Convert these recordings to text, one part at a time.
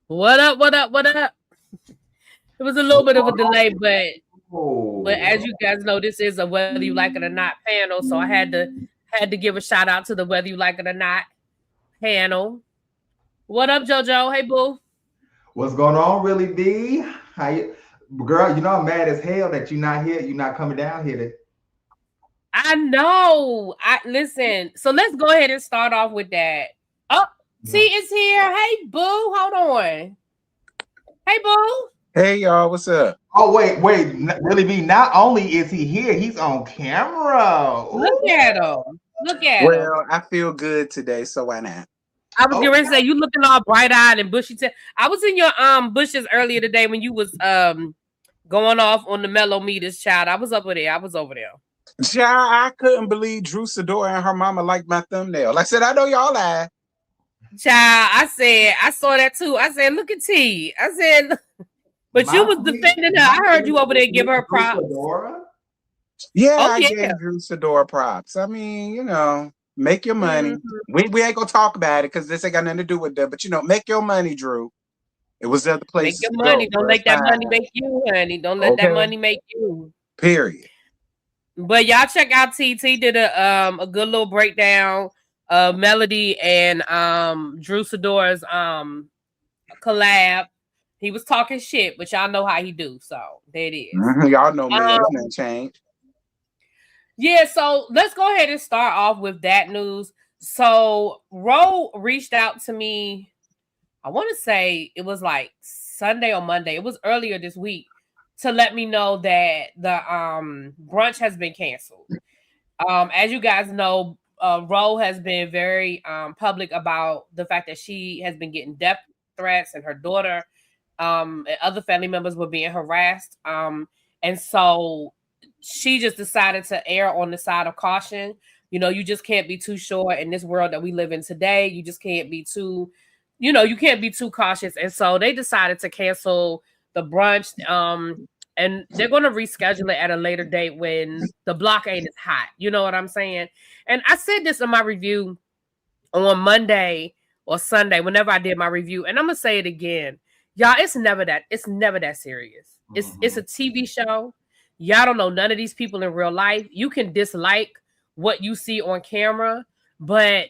What up? What up? What up? It was a little What's bit of a going delay, on? but as Oh, you guys know, this is a whether you like it or not panel. So I had to give a shout out to the whether you like it or not panel. What up, JoJo? Hey, boo. what's going on, really, D? How you, girl? You know I'm mad as hell that you're not here. You're not coming down here. I know. I listen. So let's go ahead and start off with that. Oh, T No. is here. Hey, boo. Hold on. Hey, boo. Hey y'all, what's up? Oh, wait. Really, D? Not only is he here, he's on camera. Look Ooh. at him. Look at him. Well, I feel good today, so why not? I was going to say Okay. you looking all bright eyed and bushy. I was in your bushes earlier today when you was going off on the mellow meters, child. I was up there. I was over there. Child, I couldn't believe Drew Sidora and her mama liked my thumbnail. Like I said, I know y'all lie. Child, I said I saw that too. I said, look at T. I said, but you My was sweet, defending her. my I heard you sweet, over there give sweet her props. Dora. Yeah, Oh I yeah. gave Drew Sidora props. I mean, make your money. Mhm. We ain't gonna talk about it because this ain't got nothing to do with that. But make your money, Drew. It was other Make places your to money. go, Don't so it's let that money fine. make you, honey. Don't let that Okay. money make you. Period. But y'all check out T. T did a good little breakdown of Melody and Drew Sidora's collab. He was talking shit, but y'all know how he do. So there it is. Y'all know me. Um Ain't nothing changed. yeah, so let's go ahead and start off with that news. So Ro reached out to me. I want to say it was like Sunday or Monday. It was earlier this week to let me know that the brunch has been canceled. As you guys know, Ro has been very public about the fact that she has been getting death threats and her daughter and other family members were being harassed. And so she just decided to err on the side of caution. You know, you just can't be too sure in this world that we live in today. You just can't be too, you can't be too cautious. And so they decided to cancel the brunch. And they're going to reschedule it at a later date when the block ain't as hot. You know what I'm saying? And I said this in my review on Monday or Sunday, whenever I did my review, and I'm gonna say it again, y'all. It's never that serious. It's Mhm. a TV show. Y'all don't know none of these people in real life. You can dislike what you see on camera, but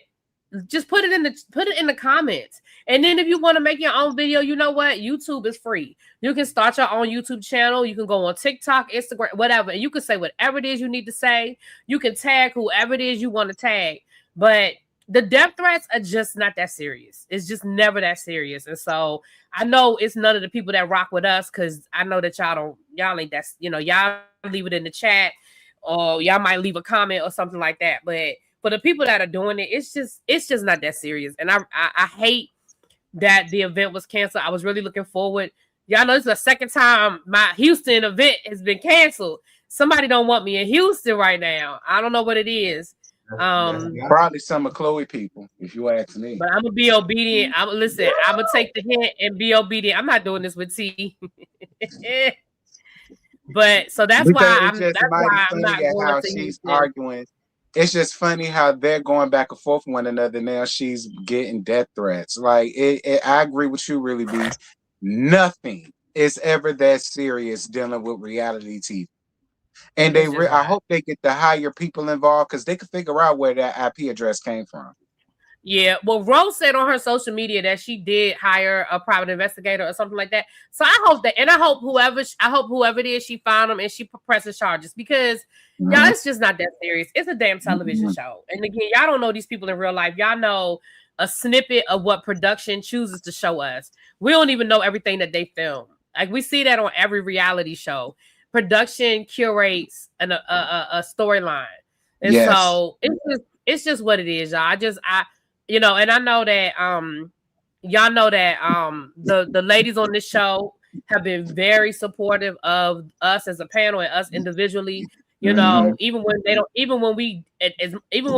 just put it in the comments. And then if you want to make your own video, you know what? YouTube is free. You can start your own YouTube channel. You can go on TikTok, Instagram, whatever, and you can say whatever it is you need to say. You can tag whoever it is you want to tag. But the death threats are just not that serious. It's just never that serious. And so I know it's none of the people that rock with us because I know that y'all ain't y'all leave it in the chat or y'all might leave a comment or something like that. But for the people that are doing it, it's just not that serious. And I hate that the event was canceled. I was really looking forward. Y'all know this is the second time my Houston event has been canceled. Somebody don't want me in Houston right now. I don't know what it is. That's Um, got Probably some of Chloe people, if you ask me. but I'm gonna be obedient. I'm gonna take the hint and be obedient. I'm not doing this with T. But so that's Because why it's I'm just that's mighty why I'm funny not at going how to she's Houston. arguing. It's just funny how they're going back and forth with one another. Now she's getting death threats. Like I agree with you, really. Be nothing is ever that serious dealing with reality TV. And It's just I not. hope they get the higher people involved because they can figure out where that IP address came from. Yeah, well, Rose said on her social media that she did hire a private investigator or something like that. So I hope that, and I hope whoever it is, she found them and she presses charges because y'all, Mhm. it's just not that serious. It's a damn television Mhm. show, and again, y'all don't know these people in real life. Y'all know a snippet of what production chooses to show us. We don't even know everything that they film. Like we see that on every reality show. Production curates a storyline, and Yes. so it's just what it is, y'all. And I know that y'all know that the ladies on this show have been very supportive of us as a panel and us individually. Mhm. Even when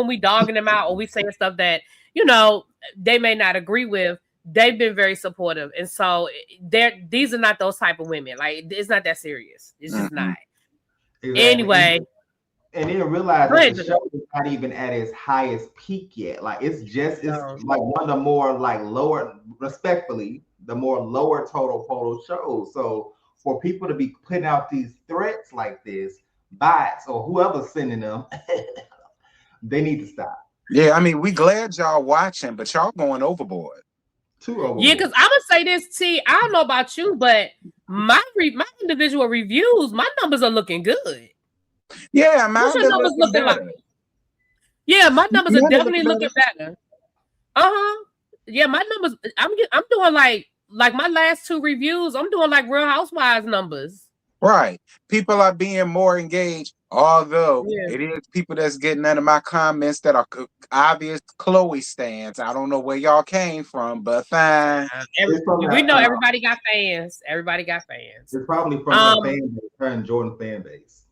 we dogging them out or we saying stuff that you know they may not agree with, they've been very supportive. And so these are not those type of women. Like it's not that serious. It's just not. Mhm. exactly. Anyway, And then realize go that the ahead. show is not even at its highest peak yet. Like it's No. like one of the more like lower, respectfully, the more lower total shows. So for people to be putting out these threats like this, bots or whoever's sending them, they need to stop. Yeah, I mean, we glad y'all watching, but y'all going overboard. Too overboard. Yeah, because I'm gonna say this, T. I don't know about you, but my individual reviews, my numbers are looking good. Yeah, what's your numbers looking like? Yeah, my numbers are definitely looking better. Yeah, my numbers. I'm doing like my last 2 reviews. I'm doing like Real Housewives numbers. Right. People are being more engaged, although it is people that's getting under my comments that are obvious Chloe stands. I don't know where y'all came from, but fine. We know everybody got fans. Everybody got fans. It's probably from her fan base, her and Jordan fan base.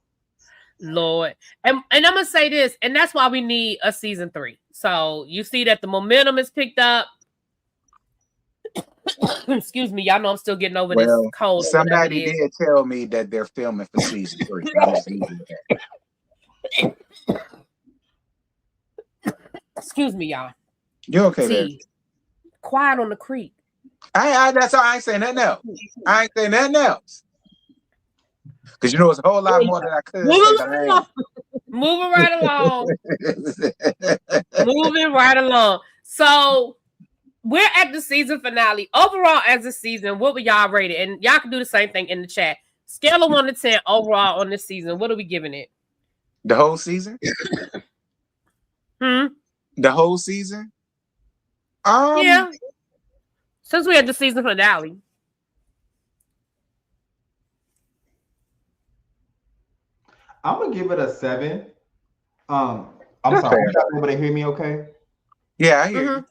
Lord. And I'm gonna say this, and that's why we need a season 3. So you see that the momentum is picked up. Excuse me, y'all know I'm still getting over this cold. Somebody did tell me that they're filming for season 3. Excuse me, y'all. You okay? There? Quiet on the creek. That's all. I ain't saying nothing else. I ain't saying nothing else. Because you know it's a whole lot more than I could say. Moving right along. Moving right along. So we're at the season finale. Overall, as a season, what would y'all rate it? And y'all can do the same thing in the chat. Scale of 1 to 10 overall on this season. What are we giving it? The whole season? The whole season? Yeah. Since we had the season finale. I'm gonna give it a 7. I'm sorry. Are you able to hear me okay? Yeah, I hear you.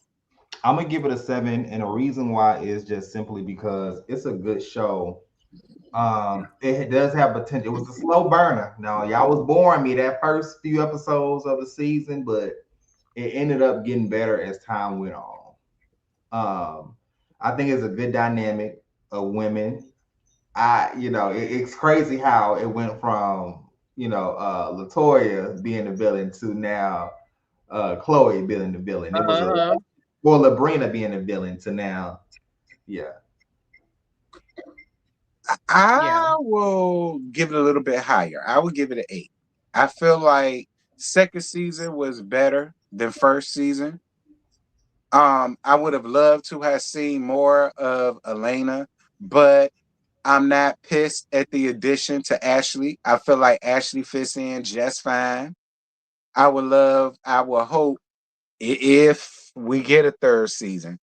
I'm gonna give it a 7, and the reason why is just simply because it's a good show. It does have potential. It was a slow burner. Now, y'all was boring me that first few episodes of the season, but it ended up getting better as time went on. I think it's a good dynamic of women. It's crazy how it went from Latoya being the villain to now Chloe being the villain. It was Labrina being the villain to now, I will give it a little bit higher. I would give it an 8. I feel like second season was better than first season. I would have loved to have seen more of Elena, but I'm not pissed at the addition to Ashley. I feel like Ashley fits in just fine. I would hope if we get a third season,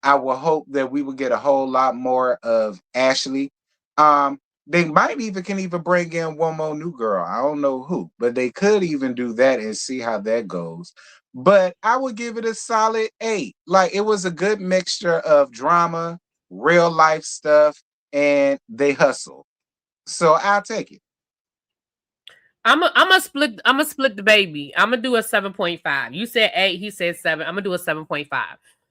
I will hope that we will get a whole lot more of Ashley. They might can bring in one more new girl. I don't know who, but they could even do that and see how that goes. But I would give it a solid 8. Like, it was a good mixture of drama, real life stuff, and they hustle. So I'll take it. I'm gonna split the baby. I'm gonna do a 7.5. You said 8, he said 7. I'm gonna do a 7.5.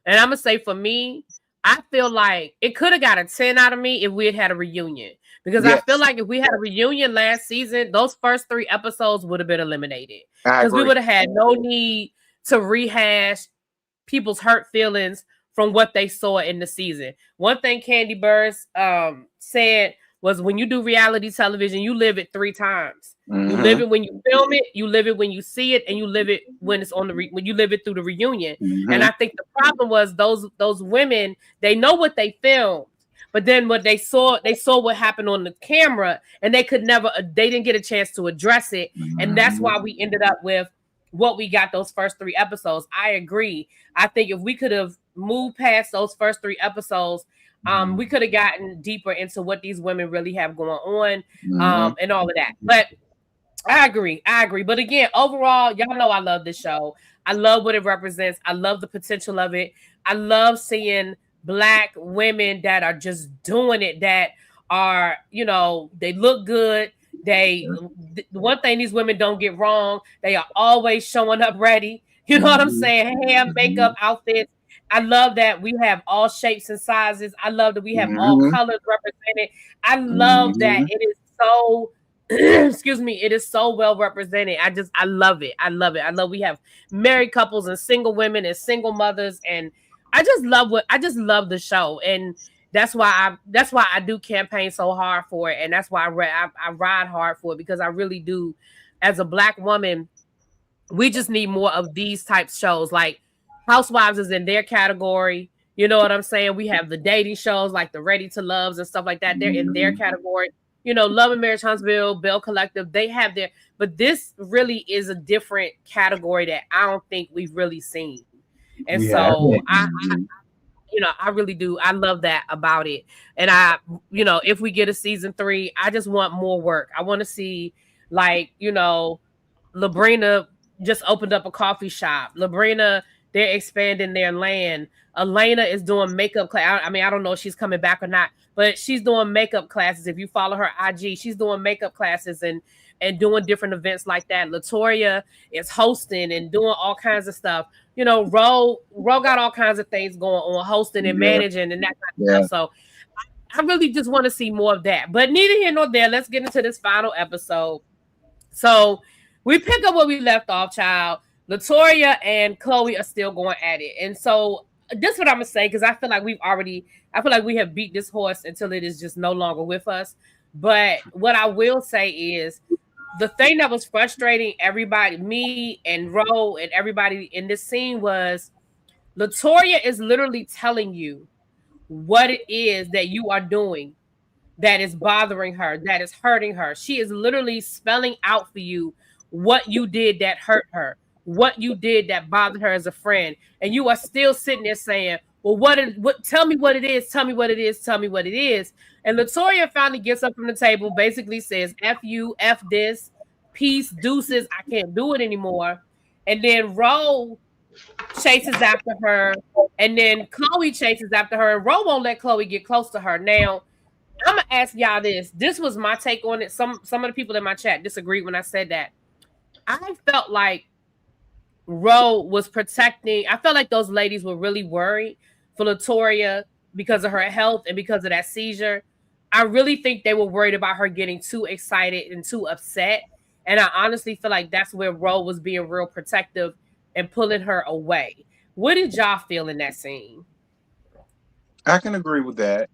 And I'm gonna say, for me, I feel like it could have got a 10 out of me if we had a reunion. Because I feel like if we had a reunion last season, those first 3 episodes would have been eliminated. Because we would have had no need to rehash people's hurt feelings from what they saw in the season. One thing Candy Burrs said was, when you do reality television, you live it 3 times. You live it when you film it, you live it when you see it, and you live it when it's on when you live it through the reunion. And I think the problem was those women, they know what they filmed, but then what they saw what happened on the camera, and they didn't get a chance to address it. And that's why we ended up with what we got those first 3 episodes. I agree. I think if we could have moved past those first 3 episodes, we could have gotten deeper into what these women really have going on, and all of that. But I agree. But again, overall, y'all know I love this show. I love what it represents. I love the potential of it. I love seeing Black women that are just doing it, that are, they look good. One thing these women don't get wrong, they are always showing up ready. You know what I'm saying? Hair, makeup, outfits. I love that we have all shapes and sizes. I love that we have all colors represented. I love that it is so excuse me, it is so well represented. I love it. I love we have married couples and single women and single mothers, and I just love the show. And that's why I do campaign so hard for it, and that's why I ride hard for it, because I really do. As a Black woman, we just need more of these type shows. Like Housewives is in their category. You know what I'm saying? We have the dating shows like the Ready to Loves and stuff like that. They're in their category. You know, Love and Marriage, Huntsville, Bell Collective, they have their, but this really is a different category that I don't think we've really seen. And so I really do. I love that about it. And if we get a season 3, I just want more work. I want to see, like, Labrina just opened up a coffee shop. Labrina, they're expanding their land. Elena is doing makeup class. I mean, I don't know if she's coming back or not, but she's doing makeup classes. If you follow her IG, she's doing makeup classes and doing different events like that. Latoya is hosting and doing all kinds of stuff. Ro got all kinds of things going on, hosting and managing and that kind of stuff. So I really just want to see more of that. But neither here nor there. Let's get into this final episode. So we pick up where we left off, child. Latoya and Chloe are still going at it. And so this is what I'm going to say, because I feel like we have beat this horse until it is just no longer with us. But what I will say is the thing that was frustrating everybody, me and Ro and everybody in this scene, was Latoya is literally telling you what it is that you are doing that is bothering her, that is hurting her. She is literally spelling out for you what you did that hurt her, what you did that bothered her as a friend. And you are still sitting there saying, well, tell me what it is, tell me what it is, tell me what it is. And Latoya finally gets up from the table, basically says, F you, F this, peace, deuces, I can't do it anymore. And then Ro chases after her, and then Chloe chases after her, and Ro won't let Chloe get close to her. Now, I'm gonna ask y'all this. This was my take on it. Some of the people in my chat disagreed when I said that. I felt like Ro was protecting. I felt like those ladies were really worried for Latoya because of her health and because of that seizure. I really think they were worried about her getting too excited and too upset. And I honestly feel like that's where Ro was being real protective and pulling her away. What did y'all feel in that scene? I can agree with that.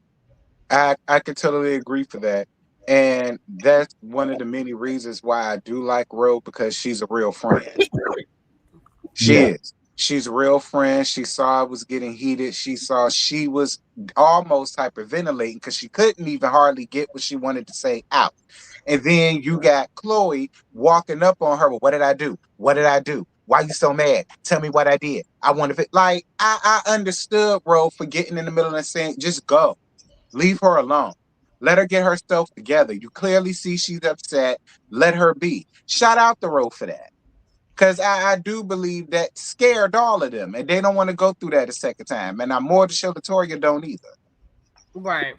I can totally agree for that. And that's one of the many reasons why I do like Ro, because she's a real friend. She is. She's a real friend. She saw it was getting heated. She saw she was almost hyperventilating because she couldn't even hardly get what she wanted to say out. And then you got Chloe walking up on her. Well, what did I do? What did I do? Why are you so mad? Tell me what I did. I want to, like, I understood Ro for getting in the middle and saying, just go. Leave her alone. Let her get herself together. You clearly see she's upset. Let her be. Shout out to Ro for that. Because I do believe that scared all of them. And they don't want to go through that a second time. And I'm more to show Latoya don't either. Right.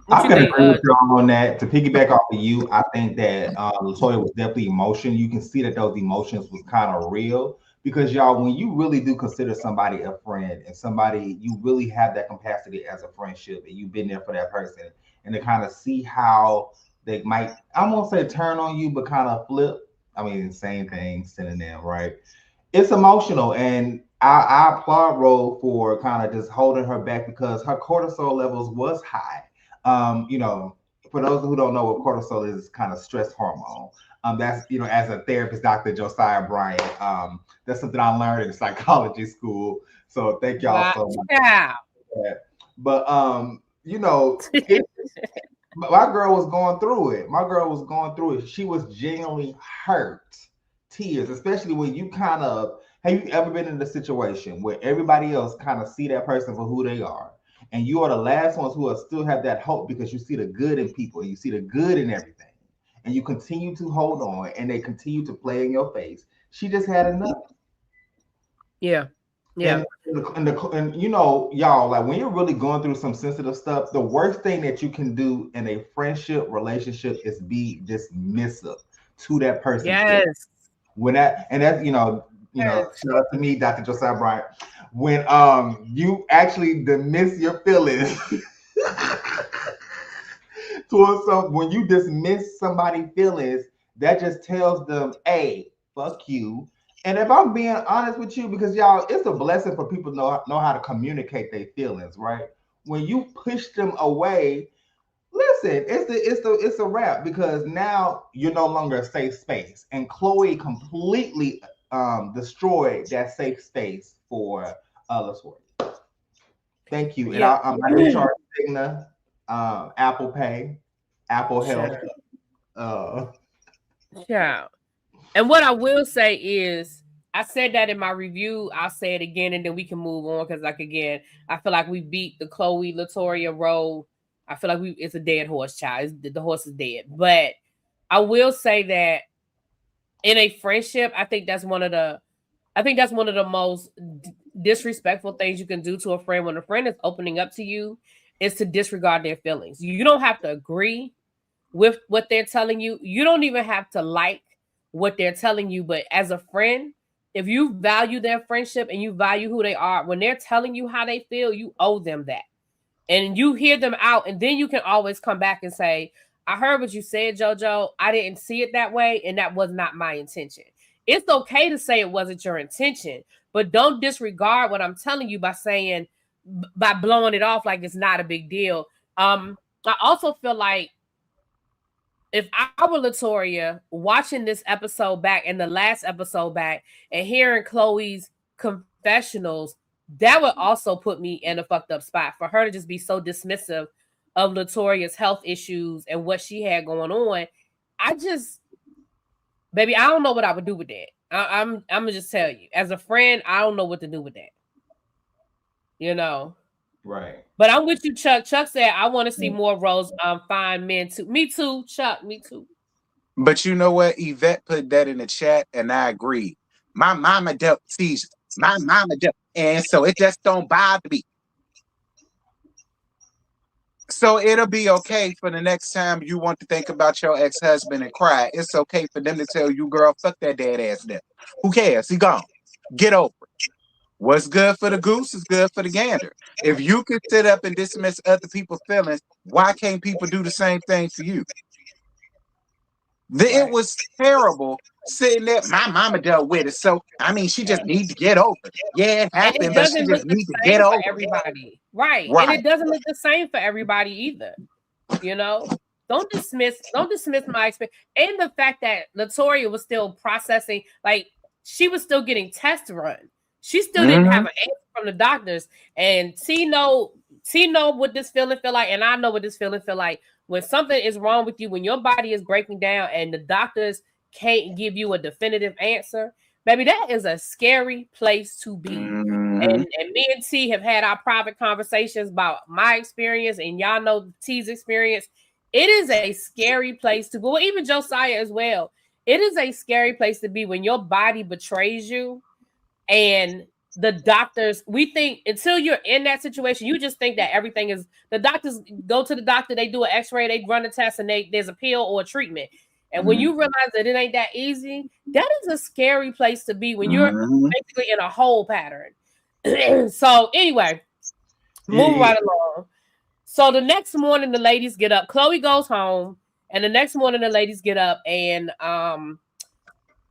I can agree with y'all on that. To piggyback off of you, I think that Latoya was definitely emotion. You can see that those emotions was kind of real. Because y'all, when you really do consider somebody a friend and somebody you really have that capacity as a friendship and you've been there for that person, and to kind of see how they might, I won't say turn on you, but kind of flip. I mean, same thing, synonym, right? It's emotional, and I applaud Ro for kind of just holding her back because her cortisol levels was high. For those who don't know what cortisol is, it's kind of stress hormone. That's, as a therapist, Dr. Josiah Bryant, that's something I learned in psychology school. So thank y'all so much. Yeah. But my girl was going through it. She was genuinely hurt, tears, especially when you have you ever been in a situation where everybody else kind of see that person for who they are, and you are the last ones who still have that hope because you see the good in people and you see the good in everything, and you continue to hold on and they continue to play in your face. She just had enough. Yeah. Yeah. And y'all, like when you're really going through some sensitive stuff, the worst thing that you can do in a friendship relationship is be dismissive to that person. Yes. When that's shout out to me, Dr. Josiah Bryant. When you actually dismiss your feelings when you dismiss somebody's feelings, that just tells them, hey, fuck you. And if I'm being honest with you, because y'all, it's a blessing for people to know how to communicate their feelings, right? when you push them away, listen, it's a wrap because now you're no longer a safe space, and Chloe completely destroyed that safe space for Latoya. Thank you, and Yeah. I do charge Cigna, Apple Pay, Apple Health. Yeah. And what I will say is, I said that in my review. I'll say it again, and then we can move on because, like, again, I feel like we beat the Chloe Latoya road. I feel like it's a dead horse, child. The horse is dead. But I will say that in a friendship, I think that's one of the most disrespectful things you can do to a friend when a friend is opening up to you is to disregard their feelings. You don't have to agree with what they're telling you. You don't even have to like what they're telling you, but as a friend, if you value their friendship and you value who they are, when they're telling you how they feel, you owe them that. And you hear them out, and then you can always come back and say, I heard what you said, JoJo. I didn't see it that way, and that was not my intention. It's okay to say it wasn't your intention, but don't disregard what I'm telling you by blowing it off like it's not a big deal. I also feel like if I were Latoya watching this episode back and the last episode back and hearing Chloe's confessionals, that would also put me in a fucked up spot for her to just be so dismissive of Latoya's health issues and what she had going on. Baby, I don't know what I would do with that. I'm gonna just tell you, as a friend, I don't know what to do with that. You know. Right. But I'm with you, Chuck. Chuck said, I want to see more roles find men too. Me too, Chuck. Me too. But you know what? Yvette put that in the chat, and I agree. My mama dealt seizures. My mama dealt. And so it just don't bother me. So it'll be okay for the next time you want to think about your ex-husband and cry. It's okay for them to tell you, girl, fuck that dead ass nigga. Who cares? He gone. Get over it. What's good for the goose is good for the gander. If you could sit up and dismiss other people's feelings, why can't people do the same thing for you? It was terrible sitting there. My mama dealt with it. So, I mean, she just needs to get over it. Yeah, it happened, but she just needs to get over everybody. Right. And it doesn't look the same for everybody either. You know? Don't dismiss my experience. And the fact that Latoya was still processing, like, she was still getting tests run. She still didn't have an answer from the doctors. And she know what this feeling feel like, and I know what this feeling feel like. When something is wrong with you, when your body is breaking down and the doctors can't give you a definitive answer, baby, that is a scary place to be. And me and T have had our private conversations about my experience, and y'all know T's experience. It is a scary place to go. Well, even Josiah as well. It is a scary place to be when your body betrays you, and the doctors, we think until you're in that situation, you just think that everything is, the doctors go to the doctor, they do an x-ray, they run a test, and there's a pill or a treatment. And when you realize that it ain't that easy, that is a scary place to be when you're basically in a hole pattern. So anyway, moving right along. So the next morning, the ladies get up. Chloe goes home, and the next morning, the ladies get up, and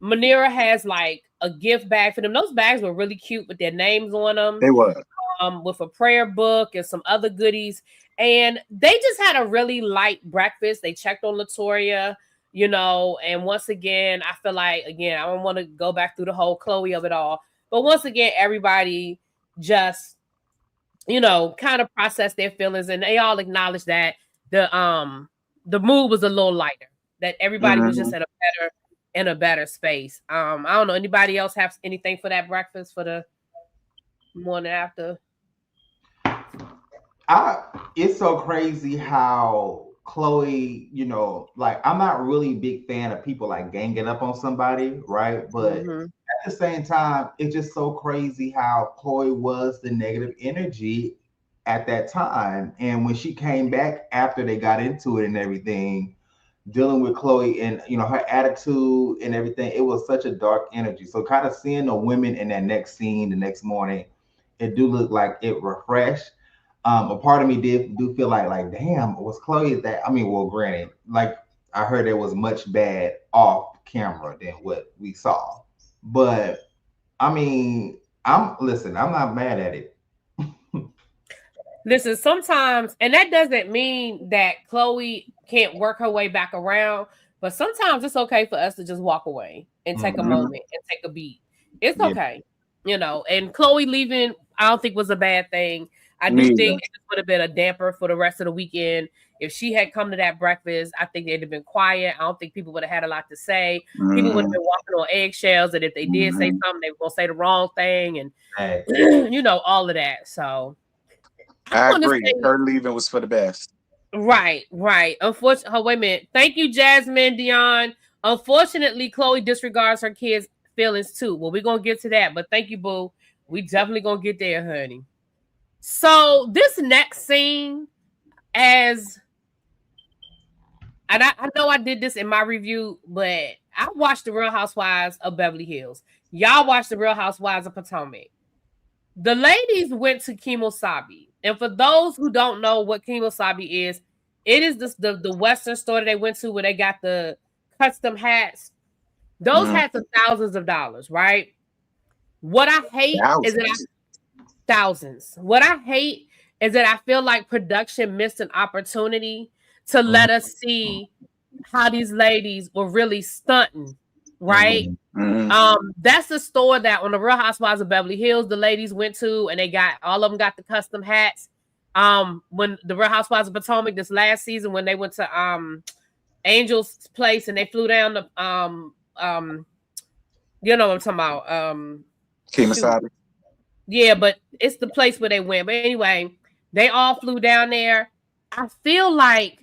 Manira has like a gift bag for them. Those bags were really cute with their names on them. They were. With a prayer book and some other goodies. And they just had a really light breakfast. They checked on Latoya, you know, and once again, I feel like, again, I don't want to go back through the whole Chloe of it all. But once again, everybody just, you know, kind of processed their feelings, and they all acknowledged that the mood was a little lighter, that everybody was just in a better space. I don't know. Anybody else have anything for that breakfast for the morning after? It's so crazy how Chloe, you know, like, I'm not really a big fan of people like ganging up on somebody, right? But at the same time, it's just so crazy how Chloe was the negative energy at that time. And when she came back after they got into it and everything, dealing with Chloe and, you know, her attitude and everything, it was such a dark energy. So kind of seeing the women in that next scene the next morning, it do look like it refreshed. A part of me do feel like, damn, was Chloe that? I mean, well, granted, like, I heard there was much bad off camera than what we saw. But I mean, I'm not mad at it. Listen, sometimes, and that doesn't mean that Chloe can't work her way back around, but sometimes it's okay for us to just walk away and take a moment and take a beat. It's okay, and Chloe leaving, I don't think was a bad thing. I do think it would have been a damper for the rest of the weekend. If she had come to that breakfast, I think they'd have been quiet. I don't think people would have had a lot to say. People would have been walking on eggshells, and if they did say something, they were going to say the wrong thing, and all of that. So I agree. Her leaving was for the best. Right. Unfortunately, wait a minute. Thank you, Jasmine Dion. Unfortunately, Chloe disregards her kids' feelings too. Well, we're gonna get to that, but thank you, boo. We definitely gonna get there, honey. So this next scene, and I know I did this in my review, but I watched The Real Housewives of Beverly Hills. Y'all watched The Real Housewives of Potomac. The ladies went to Kemosabe. And for those who don't know what Kemosabe is, it is the Western store that they went to where they got the custom hats. Those hats are thousands of dollars, right? What I hate is that thousands. What I hate is that I feel like production missed an opportunity to let us see how these ladies were really stunting, right? That's the store that on the Real Housewives of Beverly Hills the ladies went to, and all of them got the custom hats. When the Real Housewives of Potomac this last season, when they went to Angel's place and they flew down to you know what I'm talking about, Kemosabe. Yeah, but it's the place where they went. But anyway, they all flew down there. I feel like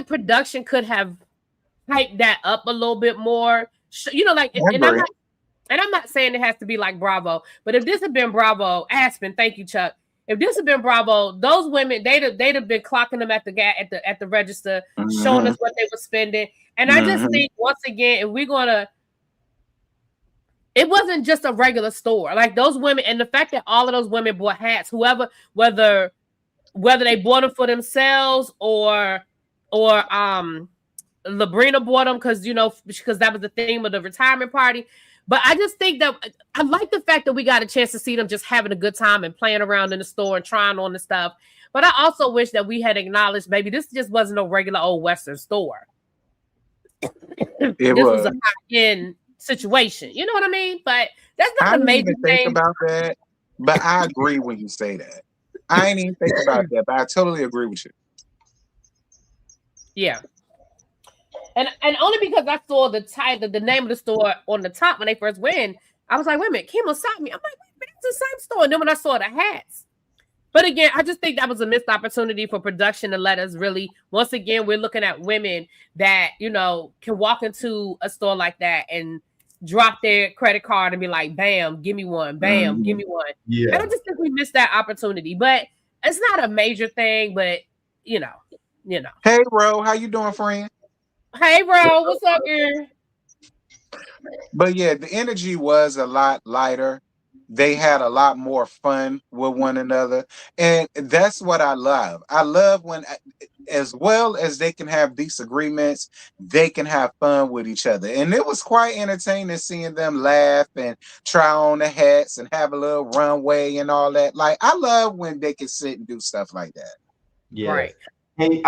production could have hyped that up a little bit more. And I'm not saying it has to be like Bravo, but if this had been Bravo, Aspen, thank you, Chuck. If this had been Bravo, those women they'd have been clocking them at the register, showing us what they were spending. And I just think once again, if we're gonna, it wasn't just a regular store. Like those women, and the fact that all of those women bought hats, whether they bought them for themselves or Labrina bought them because that was the theme of the retirement party. But I just think that I like the fact that we got a chance to see them just having a good time and playing around in the store and trying on the stuff. But I also wish that we had acknowledged, maybe this just wasn't a regular old Western store. This was a high-end situation. You know what I mean? But that's not a major thing. Think about that. But I agree when you say that. I ain't even think about that, but I totally agree with you. Yeah. And only because I saw the title, the name of the store on the top when they first went, I was like, wait a minute, Kemosabe. I'm like, wait, it's the same store. And then when I saw the hats. But again, I just think that was a missed opportunity for production to let us really, once again, we're looking at women that, can walk into a store like that and drop their credit card and be like, bam, give me one, bam, give me one. Yeah. And I just think we missed that opportunity. But it's not a major thing, but Hey, Ro, how you doing, friend? Hey, Ro, what's up, girl? But yeah, the energy was a lot lighter. They had a lot more fun with one another. And that's what I love. I love when, as well as they can have disagreements, they can have fun with each other. And it was quite entertaining seeing them laugh and try on the hats and have a little runway and all that. Like, I love when they can sit and do stuff like that. Yeah. Right. Hey,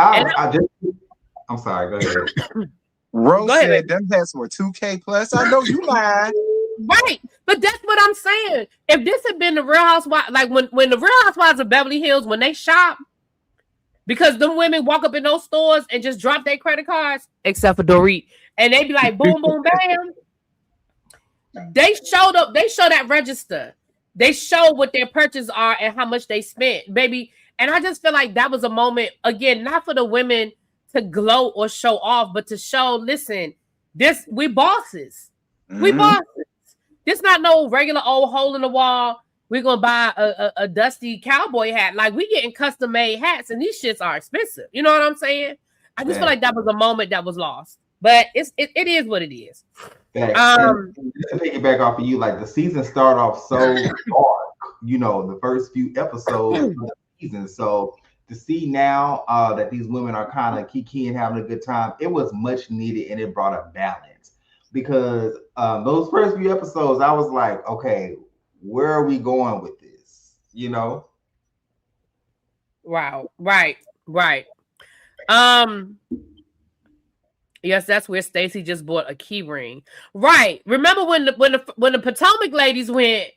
I'm sorry, go ahead. Rose said them hats were $2K plus. I know you lied. Right. But that's what I'm saying. If this had been the Real Housewives, like when the Real Housewives of Beverly Hills, when they shop, because them women walk up in those stores and just drop their credit cards, except for Dorit, and they be like, boom, boom, bam. They show that register. They show what their purchases are and how much they spent, baby. And I just feel like that was a moment, again, not for the women to gloat or show off, but to show, listen, we bosses. We bosses. This not no regular old hole in the wall. We're going to buy a dusty cowboy hat. Like, we getting custom made hats, and these shits are expensive. You know what I'm saying? I just feel like that was a moment that was lost. But it is what it is. Just to piggyback off of you, like, the season started off so dark, the first few episodes of the season. So to see now that these women are kind of kiki and having a good time, it was much needed, and it brought a balance. Because those first few episodes, I was like, okay, where are we going with this? Wow. Right. Um. Yes, that's where Stacy just bought a key ring. Right. Remember when the Potomac ladies went?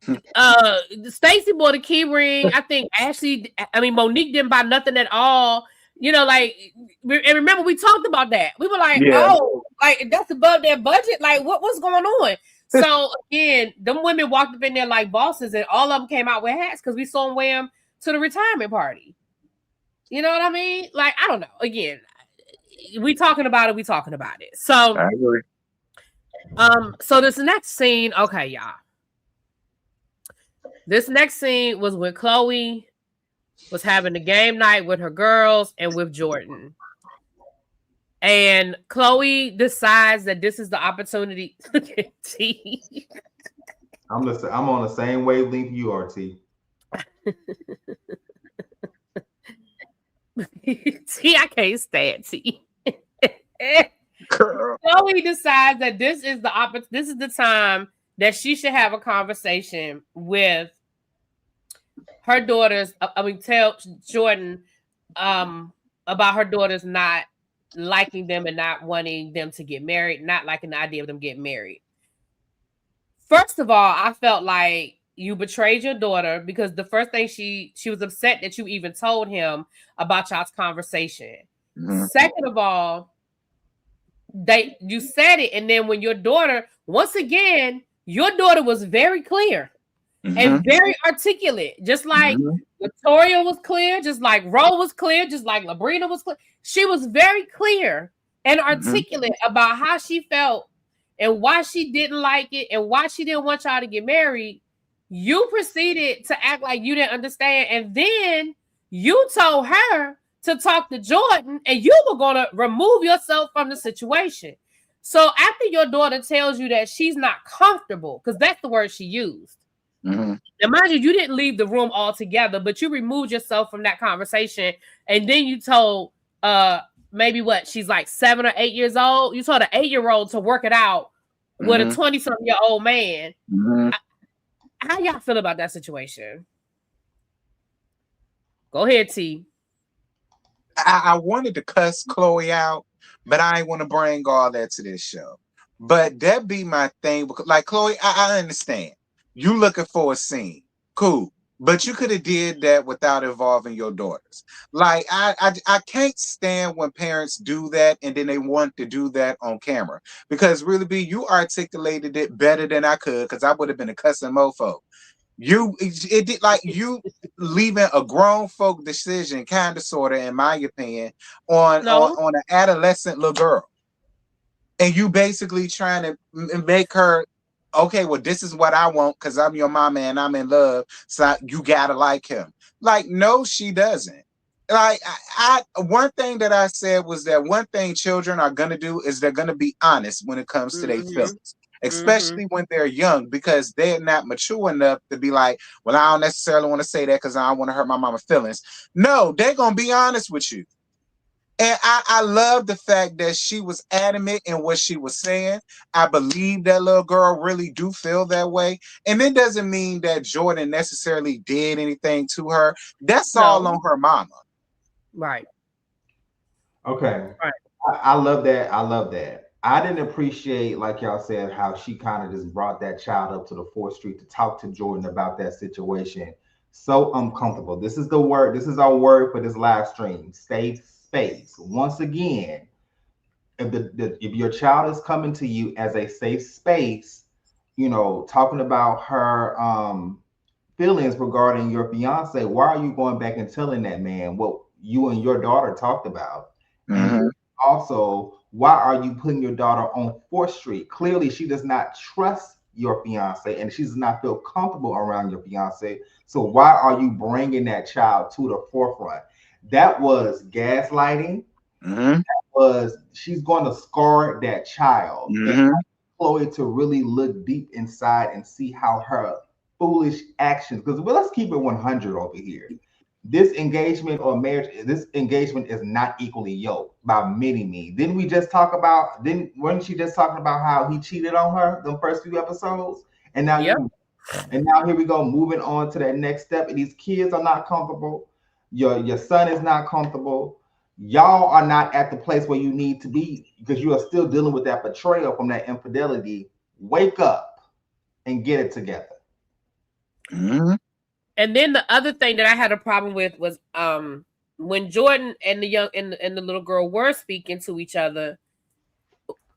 Stacy bought a key ring. I think Monique didn't buy nothing at all. You know, like, and remember we talked about that. We were like, oh, like that's above their budget. Like, what's going on? So again, them women walked up in there like bosses, and all of them came out with hats because we saw them wear them to the retirement party. You know what I mean? Like, I don't know. Again, we talking about it. So I agree. So this next scene, okay, y'all. This next scene was when Chloe was having a game night with her girls and with Jordan. And Chloe decides that this is the opportunity. T. I'm on the same wavelength you are, T. T, I can't stand T. Chloe decides that this is the time that she should have a conversation with her daughters. Tell Jordan about her daughters not liking them and not wanting them to get married, not liking the idea of them getting married. First of all, I felt like you betrayed your daughter because the first thing she was upset that you even told him about y'all's conversation. Mm-hmm. Second of all, you said it, and then when your daughter, once again, your daughter was very clear and very articulate, just like Victoria was clear, just like Ro was clear, just like Labrina was clear. She was very clear and articulate about how she felt and why she didn't like it and why she didn't want y'all to get married. You proceeded to act like you didn't understand, and then you told her to talk to Jordan, and you were going to remove yourself from the situation. So after your daughter tells you that she's not comfortable, because that's the word she used. Now, mind you didn't leave the room altogether, but you removed yourself from that conversation, and then you told maybe she's like 7 or 8 years old. You told an 8-year-old to work it out with a 20-something-year-old man. How y'all feel about that situation? Go ahead, T. I wanted to cuss Chloe out, but I ain't want to bring all that to this show. But that be my thing. Because, like, Chloe, I understand. You looking for a scene. Cool. But you could have did that without involving your daughters. Like, I can't stand when parents do that and then they want to do that on camera. Because really, you articulated it better than I could, because I would have been a cussing mofo. You leaving a grown folk decision, kind of, sort of, in my opinion, on an adolescent little girl, and you basically trying to make her, okay, well, this is what I want because I'm your mama and I'm in love, so you gotta like him. Like, no, she doesn't. Like, one thing that I said was that one thing children are gonna do is they're gonna be honest when it comes to their feelings. Especially when they're young, because they're not mature enough to be like, well, I don't necessarily want to say that because I don't want to hurt my mama's feelings. No, they're going to be honest with you. And I love the fact that she was adamant in what she was saying. I believe that little girl really do feel that way. And it doesn't mean that Jordan necessarily did anything to her. That's all on her mama. Right. Okay. Right. I love that. I didn't appreciate, like y'all said, how she kind of just brought that child up to the 4th Street to talk to Jordan about that situation. So uncomfortable. This is the word. This is our word for this live stream. Safe space. Once again, if your child is coming to you as a safe space, talking about her feelings regarding your fiance, why are you going back and telling that man what you and your daughter talked about? And also, why are you putting your daughter on 4th Street? Clearly, she does not trust your fiance and she does not feel comfortable around your fiance. So why are you bringing that child to the forefront? That was gaslighting. She's going to scar that child. And Chloe to really look deep inside and see how her foolish actions, because let's keep it 100 over here. This engagement or marriage, this engagement is not equally yoked by many means. Weren't she just talking about how he cheated on her the first few episodes? And now, and now here we go, moving on to that next step. And these kids are not comfortable. Your son is not comfortable. Y'all are not at the place where you need to be because you are still dealing with that betrayal from that infidelity. Wake up and get it together. Mm-hmm. And then the other thing that I had a problem with was when Jordan and the young and the little girl were speaking to each other,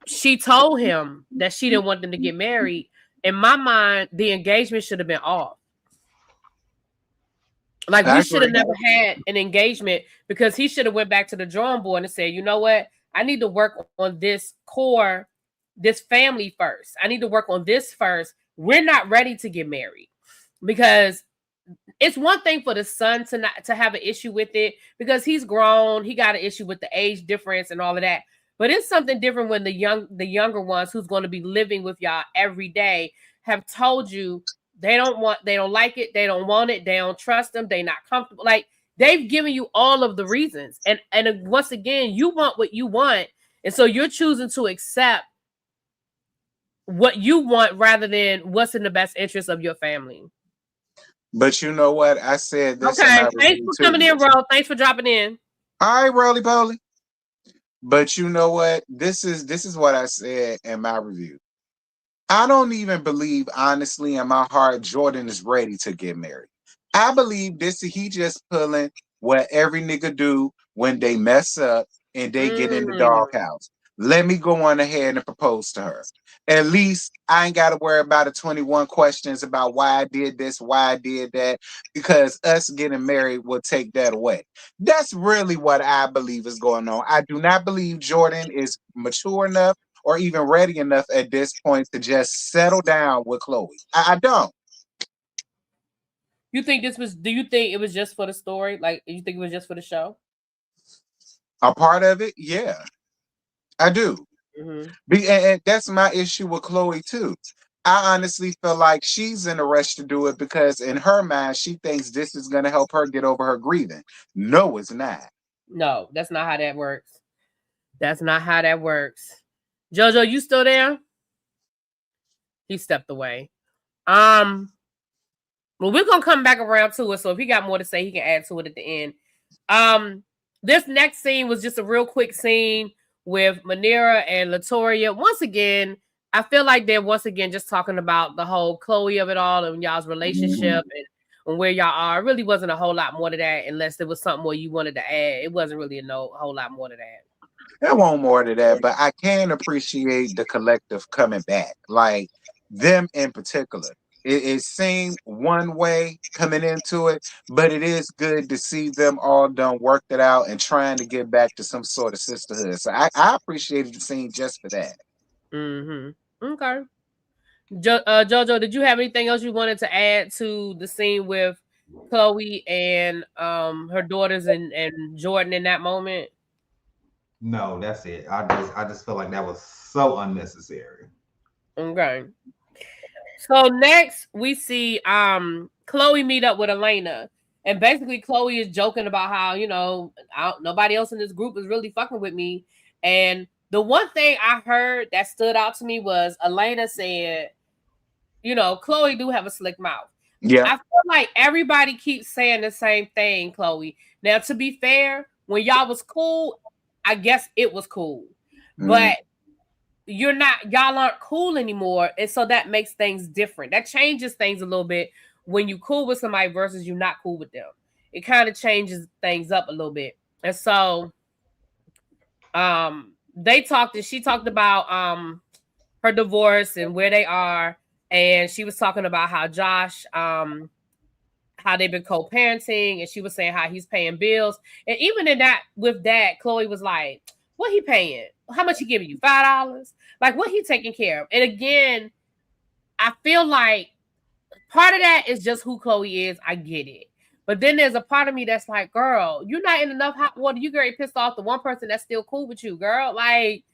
she told him that she didn't want them to get married. In my mind, the engagement should have been off. Like, we should have never had an engagement because he should have went back to the drawing board and said, you know what? I need to work on this core, this family first. I need to work on this first. We're not ready to get married because it's one thing for the son to have an issue with it because he's grown. He got an issue with the age difference and all of that. But it's something different when the younger ones who's going to be living with y'all every day have told you they don't like it, they don't want it, they don't trust them, they not comfortable. Like, they've given you all of the reasons. And once again, you want what you want. And so you're choosing to accept what you want rather than what's in the best interest of your family. But you know what? I said this. Okay, thanks for coming in, Ro. Thanks for dropping in. All right, Rolly Poly. But you know what? This is what I said in my review. I don't even believe, honestly, in my heart, Jordan is ready to get married. I believe he just pulling what every nigga do when they mess up and they get in the doghouse. Let me go on ahead and propose to her. At least I ain't got to worry about the 21 questions about why I did this, why I did that, because us getting married will take that away. That's really what I believe is going on. I do not believe Jordan is mature enough or even ready enough at this point to just settle down with Chloe. I don't. Do you think it was just for the story? Like, you think it was just for the show? A part of it, yeah. I do. Mm-hmm. And that's my issue with Chloe too. I honestly feel like she's in a rush to do it because in her mind, she thinks this is going to help her get over her grieving. No, it's not. No, that's not how that works. That's not how that works. Jojo, you still there? He stepped away. Well, we're gonna come back around to it. So if he got more to say, he can add to it at the end. This next scene was just a real quick scene with Manera and Latoya. Once again, I feel like they're once again just talking about the whole Chloe of it all and y'all's relationship and where y'all are. It really wasn't a whole lot more to that unless there was something more you wanted to add. It wasn't really a whole lot more to that. There won't more to that, but I can appreciate the collective coming back. Like them in particular. It seemed one way coming into it, but it is good to see them all done worked it out and trying to get back to some sort of sisterhood. So I appreciated the scene just for that. Mm-hmm. Okay. Jojo, did you have anything else you wanted to add to the scene with Chloe and her daughters and Jordan in that moment? No, that's it. I just feel like that was so unnecessary. Okay. So next we see Chloe meet up with Elena. And basically Chloe is joking about how, nobody else in this group is really fucking with me. And the one thing I heard that stood out to me was Elena said, Chloe do have a slick mouth. Yeah. I feel like everybody keeps saying the same thing, Chloe. Now, to be fair, when y'all was cool, I guess it was cool. But y'all aren't cool anymore. And so that makes things different. That changes things a little bit when you cool with somebody versus you not cool with them. It kind of changes things up a little bit. And so she talked about her divorce and where they are. And she was talking about how Josh, how they've been co-parenting, and she was saying how he's paying bills. And even with that, Chloe was like, what he paying? How much he giving you? $5? Like, what he taking care of? And again, I feel like part of that is just who Chloe is. I get it. But then there's a part of me that's like, girl, you're not in enough hot water. You get pissed off the one person that's still cool with you, girl. Like,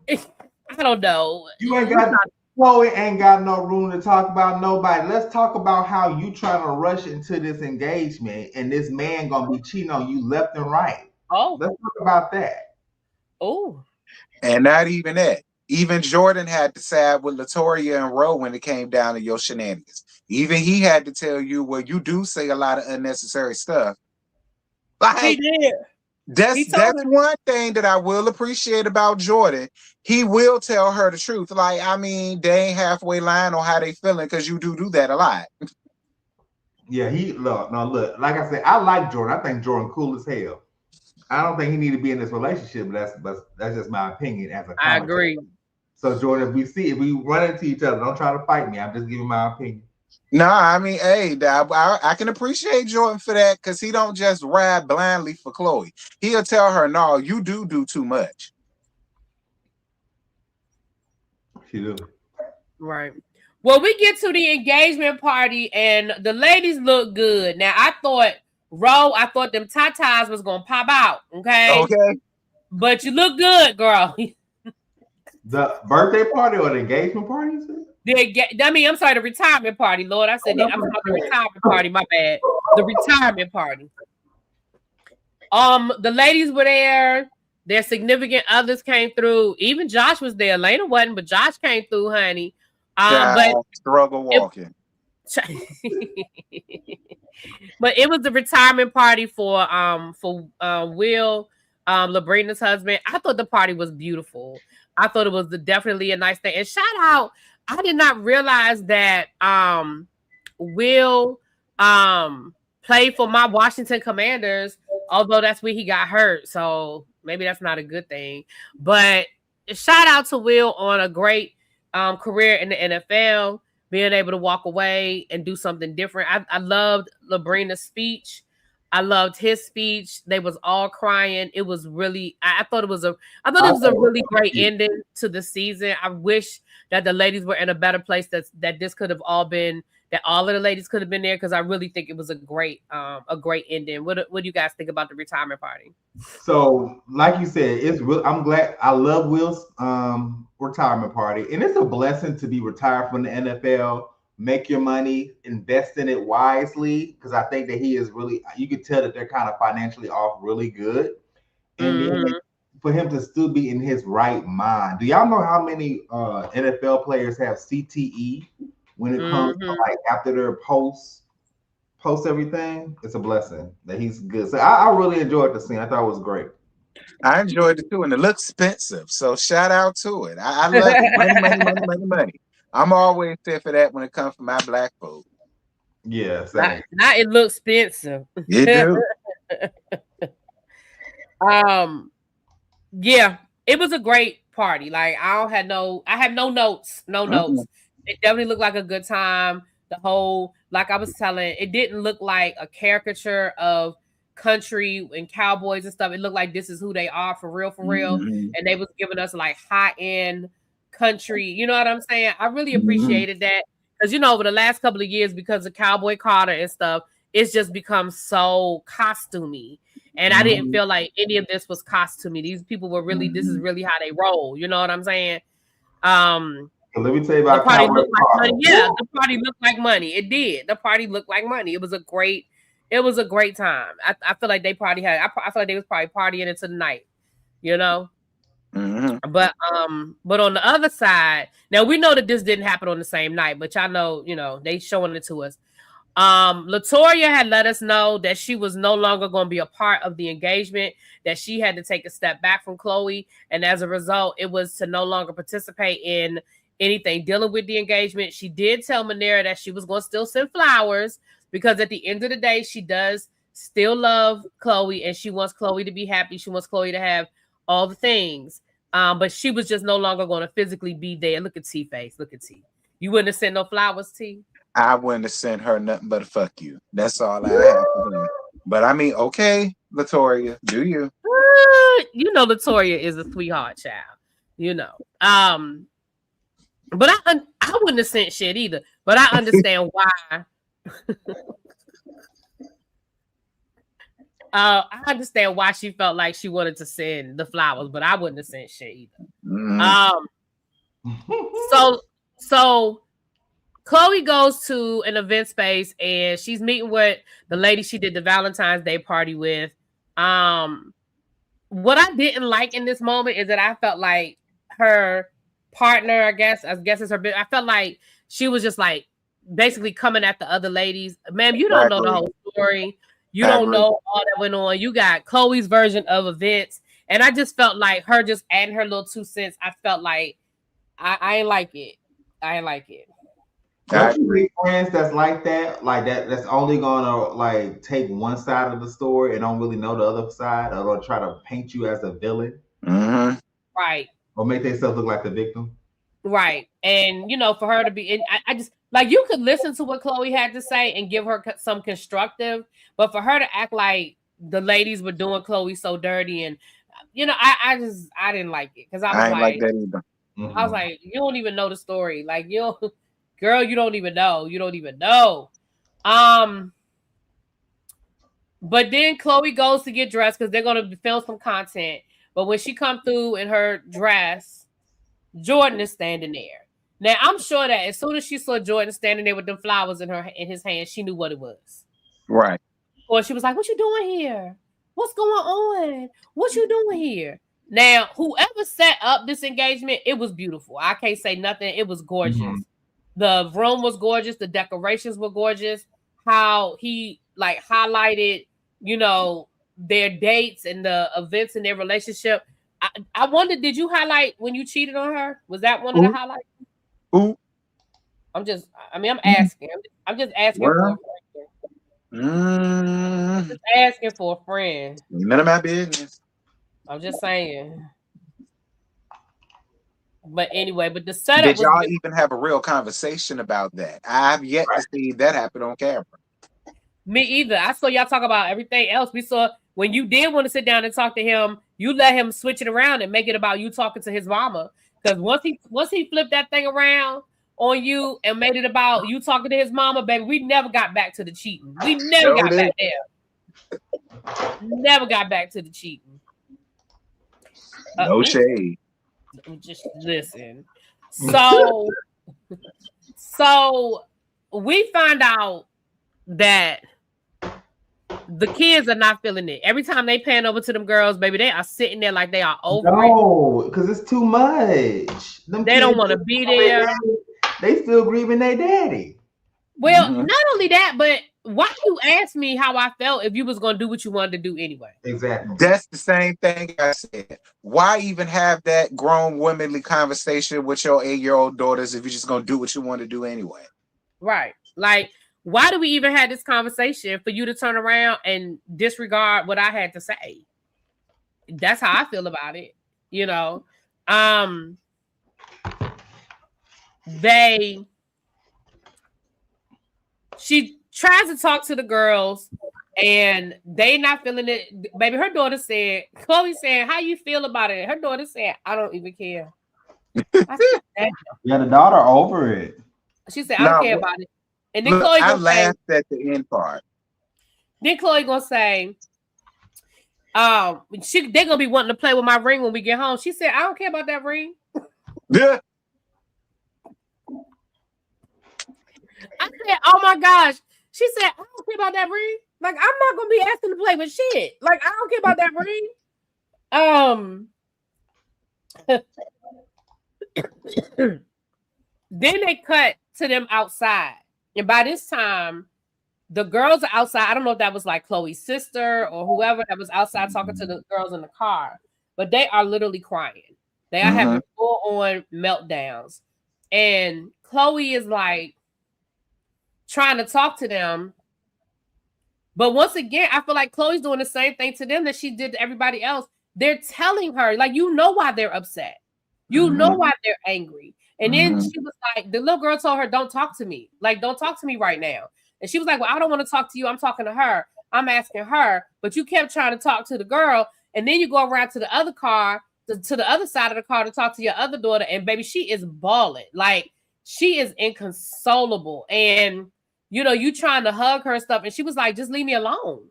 I don't know. Chloe ain't got no room to talk about nobody. Let's talk about how you trying to rush into this engagement and this man gonna be cheating on you left and right. Oh, let's talk about that. Oh, and not even that. Even Jordan had to side with Latoya and Ro when it came down to your shenanigans. Even he had to tell you, well, you do say a lot of unnecessary stuff. Like, did. that's one thing that I will appreciate about Jordan. He will tell her the truth. Like, I mean, they ain't halfway lying on how they feeling because you do that a lot. Yeah, look. Like I said, I like Jordan. I think Jordan cool as hell. I don't think he need to be in this relationship, but that's just my opinion as a commentator. I agree. So Jordan, if we run into each other, don't try to fight me. I'm just giving my opinion. No, I mean, hey, I can appreciate Jordan for that because he don't just ride blindly for Chloe. He'll tell her, no, you do too much. She do. Right. Well, we get to the engagement party and the ladies look good. Now, I thought them tatas was going to pop out, okay? Okay. But you look good, girl. The birthday party or the engagement party? I'm sorry, the retirement party, Lord. I said I'm talking about the retirement party, my bad. The retirement party. The ladies were there. Their significant others came through. Even Josh was there. Lena wasn't, but Josh came through, honey. But struggle walking. But it was the retirement party for Will, Labrina's husband. I thought the party was beautiful. I thought it was definitely a nice thing. And shout out, I did not realize that Will played for my Washington Commanders, although that's where he got hurt. So maybe that's not a good thing. But shout out to Will on a great career in the NFL, being able to walk away and do something different. I loved Labrina's speech. I loved his speech. They was all crying. It was really, I thought it was a really great ending to the season. I wish that the ladies were in a better place, that this could have all been, that all of the ladies could have been there, because I really think it was a great ending. What do you guys think about the retirement party? So, like you said, it's real. I'm glad. I love Will's retirement party, and it's a blessing to be retired from the NFL. Make your money, invest in it wisely, because I think that he is really. You could tell that they're kind of financially off really good, and then for him to still be in his right mind. Do y'all know how many NFL players have CTE when it comes to like after their post everything? It's a blessing that he's good. So I really enjoyed the scene. I thought it was great. I enjoyed it too, and it looks expensive. So shout out to it. I love it. Money. I'm always there for that when it comes to my black folk. Yeah, not it looks expensive. You do. Yeah, it was a great party. Like I have no notes. It definitely looked like a good time. The whole, like I was telling, it didn't look like a caricature of country and cowboys and stuff. It looked like this is who they are for real. And they was giving us like high-end country. You know what I'm saying? I really appreciated that, because over the last couple of years, because of Cowboy Carter and stuff, it's just become so costumey. And I didn't feel like any of this was costumey. These people were really, this is really how they roll. You know what I'm saying? Let me tell you about the party looked like money. Yeah, the party looked like money. It did. The party looked like money. It was a great time. I feel like they probably had. I feel like they was probably partying into the night. But on the other side, now we know that this didn't happen on the same night, but y'all know, they showing it to us. Latoya had let us know that she was no longer going to be a part of the engagement, that she had to take a step back from Chloe, and as a result, it was to no longer participate in anything dealing with the engagement. She did tell Manera that she was going to still send flowers, because at the end of the day, she does still love Chloe, and she wants Chloe to be happy. She wants Chloe to have all the things. But she was just no longer going to physically be there. Look at T face. Look at T. You wouldn't have sent no flowers, T? I wouldn't have sent her nothing but a fuck you. That's all I have to do. But I mean, okay, Latoya, do you? Latoya is a sweetheart child. But I wouldn't have sent shit either. But I understand why. I understand why she felt like she wanted to send the flowers, but I wouldn't have sent shit either. So Chloe goes to an event space and she's meeting with the lady she did the Valentine's Day party with. What I didn't like in this moment is that I felt like her partner, I guess is her. I felt like she was just like basically coming at the other ladies. Ma'am, you don't know the whole story. You don't know all that went on. You got Chloe's version of events. And I just felt like her just adding her little 2 cents. I felt like I ain't like it. I ain't like it. Don't you meet friends that's like that? Like that's only gonna like take one side of the story and don't really know the other side, or try to paint you as a villain. Mm-hmm. Right. Or make themselves look like the victim. Right. And for her to be, and I just like, you could listen to what Chloe had to say and give her some constructive, but for her to act like the ladies were doing Chloe so dirty, and I didn't like it, because I was like that either. Mm-hmm. I was like, you don't even know the story. Like, girl, you don't even know. You don't even know. But then Chloe goes to get dressed because they're going to film some content. But when she come through in her dress, Jordan is standing there. Now, I'm sure that as soon as she saw Jordan standing there with them flowers in his hand, she knew what it was. Right. Or she was like, what you doing here? What's going on? What you doing here? Now, whoever set up this engagement, it was beautiful. I can't say nothing. It was gorgeous. Mm-hmm. The room was gorgeous. The decorations were gorgeous. How he like highlighted, their dates and the events in their relationship. I wondered, did you highlight when you cheated on her? Was that one of the highlights? Ooh. I'm asking. I'm just asking for a friend. I'm just asking for a friend. None of my business. I'm just saying. But anyway, the setup. Did y'all even have a real conversation about that? I've yet to see that happen on camera. Me either. I saw y'all talk about everything else. We saw when you did want to sit down and talk to him, you let him switch it around and make it about you talking to his mama. Because once he flipped that thing around on you and made it about you talking to his mama, baby, we never got back to the cheating. We never got back there. Never got back to the cheating. No shade. Just listen. So we find out that the kids are not feeling it. Every time they pan over to them girls, baby, they are sitting there like they are over it. No, because it's too much. They don't want to be there. They still grieving their daddy. Well, not only that, but why you ask me how I felt if you was going to do what you wanted to do anyway? Exactly. That's the same thing I said. Why even have that grown womanly conversation with your 8-year-old daughters if you're just going to do what you want to do anyway? Right. Like, why do we even have this conversation for you to turn around and disregard what I had to say? That's how I feel about it. She tries to talk to the girls and they not feeling it. Baby, her daughter said, Chloe said, how you feel about it? Her daughter said, I don't even care. I said, yeah, the daughter over it. She said, I don't care about it. And then Chloe I laughed at the end part. Then Chloe gonna say, they're gonna be wanting to play with my ring when we get home. She said, I don't care about that ring. Yeah. I said, oh my gosh. She said, I don't care about that ring. Like, I'm not gonna be asking to play with shit. Like, I don't care about that ring. Then they cut to them outside. And by this time, the girls are outside. I don't know if that was like Chloe's sister or whoever that was outside talking to the girls in the car. But they are literally crying. They are having full-on meltdowns. And Chloe is like trying to talk to them. But once again, I feel like Chloe's doing the same thing to them that she did to everybody else. They're telling her, like, you know why they're upset. You know why they're angry. And then she was like, the little girl told her, don't talk to me. Like, don't talk to me right now. And she was like, well, I don't want to talk to you. I'm talking to her. I'm asking her. But you kept trying to talk to the girl. And then you go around to the other car, to the other side of the car to talk to your other daughter. And baby, she is bawling. Like, she is inconsolable. And, you trying to hug her and stuff. And she was like, just leave me alone.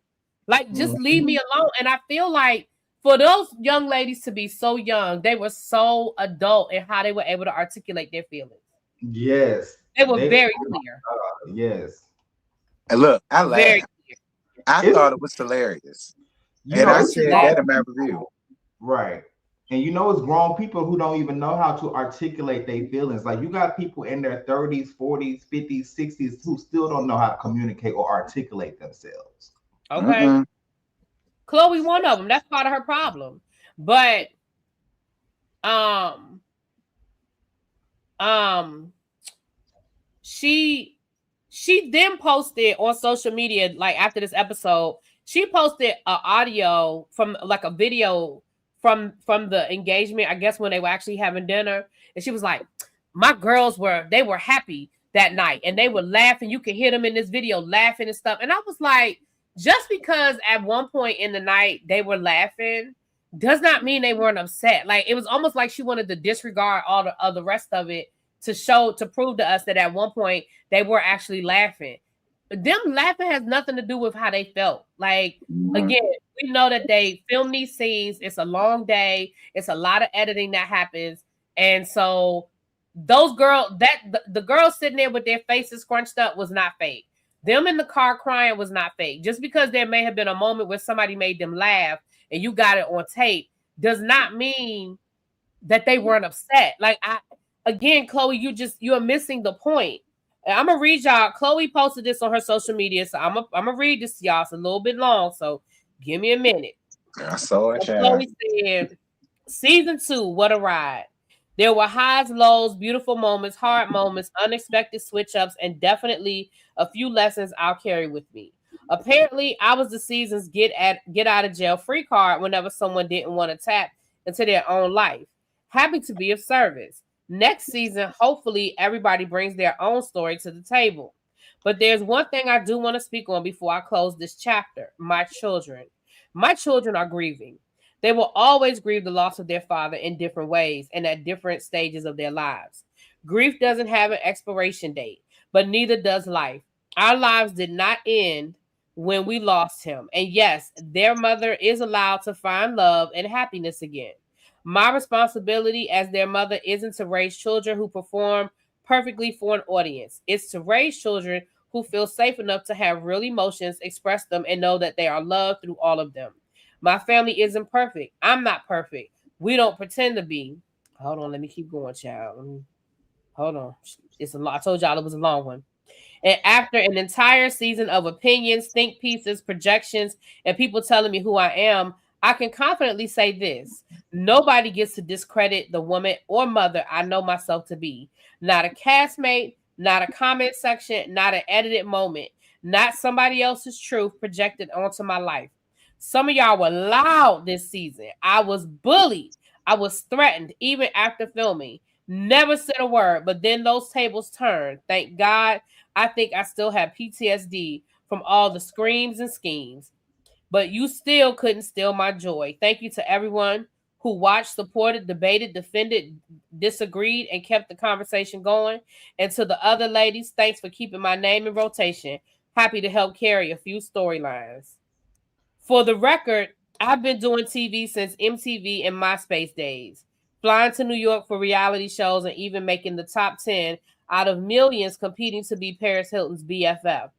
Like, just leave me alone. And I feel like for those young ladies to be so young, they were so adult in how they were able to articulate their feelings. Yes. They were very clear. Yes. And look, I laughed. I thought it was hilarious. And I said that in my review. Right. And it's grown people who don't even know how to articulate their feelings. Like, you got people in their 30s, 40s, 50s, 60s who still don't know how to communicate or articulate themselves. Okay. Chloe, one of them. That's part of her problem. But she then posted on social media, like after this episode, she posted an audio from like a video from the engagement, I guess when they were actually having dinner. And she was like, my girls were happy that night and they were laughing. You can hear them in this video laughing and stuff. And I was like, just because at one point in the night they were laughing does not mean they weren't upset. Like, it was almost like she wanted to disregard all the rest of it to prove to us that at one point they were actually laughing. Them laughing has nothing to do with how they felt. Like, again, we know that they film these scenes. It's a long day. It's a lot of editing that happens. And so those girls, the girls sitting there with their faces scrunched up was not fake. Them in the car crying was not fake. Just because there may have been a moment where somebody made them laugh and you got it on tape does not mean that they weren't upset. Like, again, Chloe, you're missing the point. And I'm gonna read y'all. Chloe posted this on her social media, so I'm gonna read this to y'all. It's a little bit long, so give me a minute. I saw it. Chloe said, "Season 2, what a ride! There were highs, lows, beautiful moments, hard moments, unexpected switch ups, and definitely a few lessons I'll carry with me. Apparently, I was the season's get out of jail free card whenever someone didn't want to tap into their own life. Happy to be of service. Next season, hopefully, everybody brings their own story to the table. But there's one thing I do want to speak on before I close this chapter. My children. My children are grieving. They will always grieve the loss of their father in different ways and at different stages of their lives. Grief doesn't have an expiration date, but neither does life. Our lives did not end when we lost him. And yes, their mother is allowed to find love and happiness again. My responsibility as their mother isn't to raise children who perform perfectly for an audience. It's to raise children who feel safe enough to have real emotions, express them, and know that they are loved through all of them. My family isn't perfect. I'm not perfect. We don't pretend to be. Hold on, let me keep going, child. Hold on. It's a lot. I told y'all it was a long one. And after an entire season of opinions, think pieces, projections, and people telling me who I am, I can confidently say this. Nobody gets to discredit the woman or mother I know myself to be. Not a castmate, not a comment section, not an edited moment, not somebody else's truth projected onto my life. Some of y'all were loud this season. I was bullied. I was threatened even after filming. Never said a word, but then those tables turned. Thank God. I think I still have PTSD from all the screams and schemes. But you still couldn't steal my joy. Thank you to everyone who watched, supported, debated, defended, disagreed, and kept the conversation going. And to the other ladies, thanks for keeping my name in rotation. Happy to help carry a few storylines. For the record, I've been doing TV since MTV and MySpace days, flying to New York for reality shows and even making the top 10 out of millions competing to be Paris Hilton's BFF.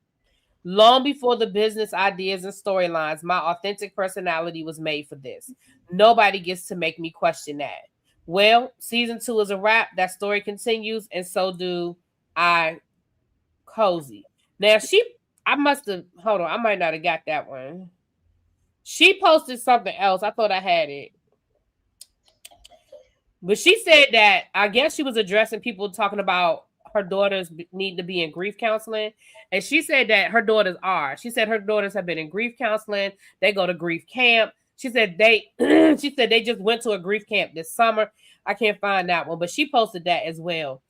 Long before the business ideas and storylines, my authentic personality was made for this. Nobody gets to make me question that. Well, season 2 is a wrap. That story continues, and so do I. Cozy. Now, I might not have got that one. She posted something else. I thought I had it. But she said that, I guess she was addressing people talking about her daughters need to be in grief counseling. And she said that her daughters are. She said her daughters have been in grief counseling. They go to grief camp. She said they just went to a grief camp this summer. I can't find that one, but she posted that as well.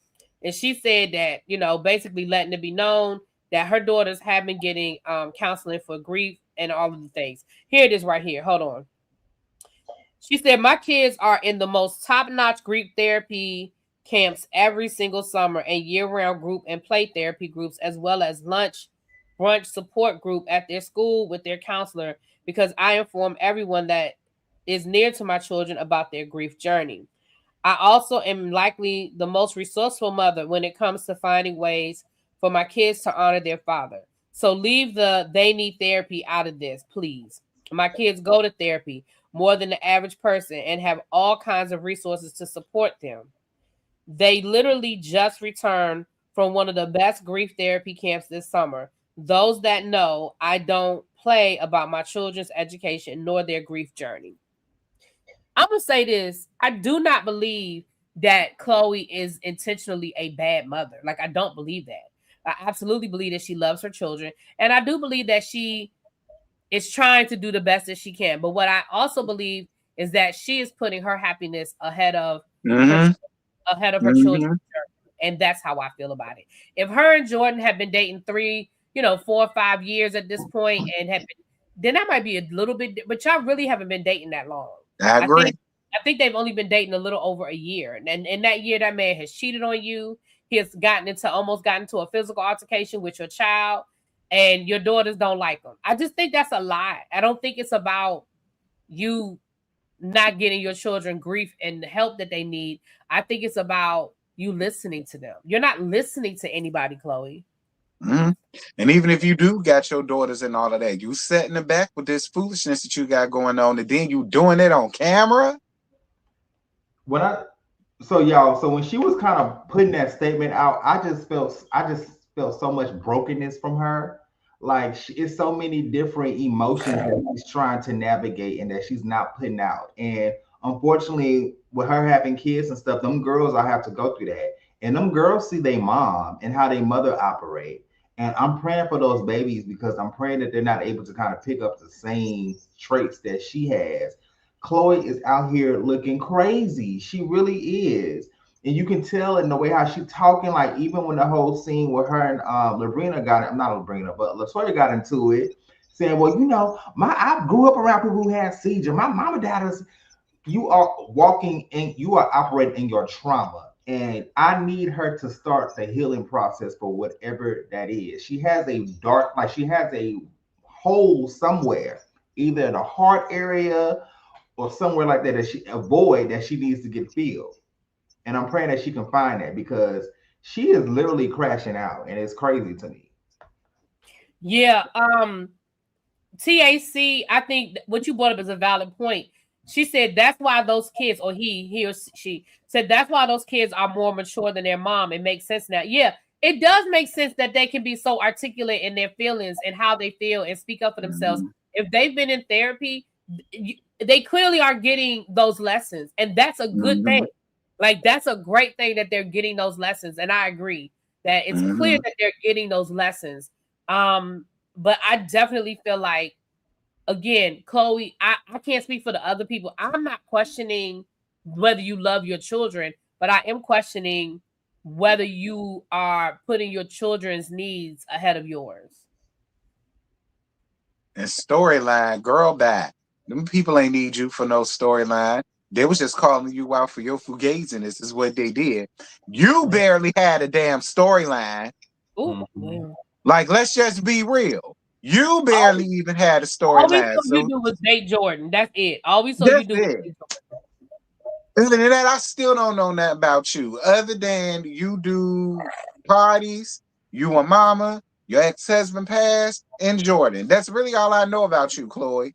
And she said that, basically letting it be known that her daughters have been getting counseling for grief and all of the things. Here it is right here. Hold on. She said, my kids are in the most top-notch grief therapy camps every single summer and year-round group and play therapy groups, as well as lunch, brunch support group at their school with their counselor, because I inform everyone that is near to my children about their grief journey. I also am likely the most resourceful mother when it comes to finding ways for my kids to honor their father. So leave the they need therapy out of this, please. My kids go to therapy more than the average person and have all kinds of resources to support them. They literally just returned from one of the best grief therapy camps this summer. Those that know, I don't play about my children's education nor their grief journey. I'm gonna say this. I do not believe that Chloe is intentionally a bad mother. Like, I don't believe that. I absolutely believe that she loves her children. And I do believe that she is trying to do the best that she can. But what I also believe is that she is putting her happiness ahead of her children. And that's how I feel about it. If her and Jordan have been dating 4 or 5 years at this point and have been, then that might be a little bit, but y'all really haven't been dating that long. I agree. I think they've only been dating a little over a year. And in that year, that man has cheated on you. He has almost gotten into a physical altercation with your child, and your daughters don't like him. I just think that's a lie. I don't think it's about you not getting your children grief and the help that they need. I think it's about you listening to them. You're not listening to anybody, Chloe. Mm-hmm. And even if you do got your daughters and all of that, you sat in the back with this foolishness that you got going on, and then you doing it on camera. So when she was kind of putting that statement out, I just felt so much brokenness from her. Like, it's so many different emotions that she's trying to navigate and that she's not putting out. And unfortunately, with her having kids and stuff, them girls I have to go through that. And them girls see their mom and how their mother operate. And I'm praying for those babies because I'm praying that they're not able to kind of pick up the same traits that she has. Chloe is out here looking crazy. She really is. And you can tell in the way how she's talking, like even when the whole scene with her and Latoya got into it, saying, well, I grew up around people who had seizure. My mama died. You are operating in your trauma. And I need her to start the healing process for whatever that is. She has a hole somewhere, either in the heart area or somewhere like that that she needs to get filled. And I'm praying that she can find that because she is literally crashing out and it's crazy to me. Yeah. TAC, I think what you brought up is a valid point. She said that's why those kids, or he or she said that's why those kids are more mature than their mom. It makes sense now. Yeah, it does make sense that they can be so articulate in their feelings and how they feel and speak up for themselves. If they've been in therapy, they clearly are getting those lessons. And that's a good thing. Like, that's a great thing that they're getting those lessons. And I agree that it's clear that they're getting those lessons. But I definitely feel like, again, Chloe, I can't speak for the other people. I'm not questioning whether you love your children, but I am questioning whether you are putting your children's needs ahead of yours. And storyline, girl, back. Them people ain't need you for no storyline. They was just calling you out for your fugaziness is what they did. You barely had a damn storyline. Like, let's just be real. You barely even had a storyline. All you do was date Jordan. That's it. All we saw you do was date Jordan. Other than that, I still don't know nothing about you. Other than you do parties, you a mama, your ex-husband passed, and Jordan. That's really all I know about you, Chloe.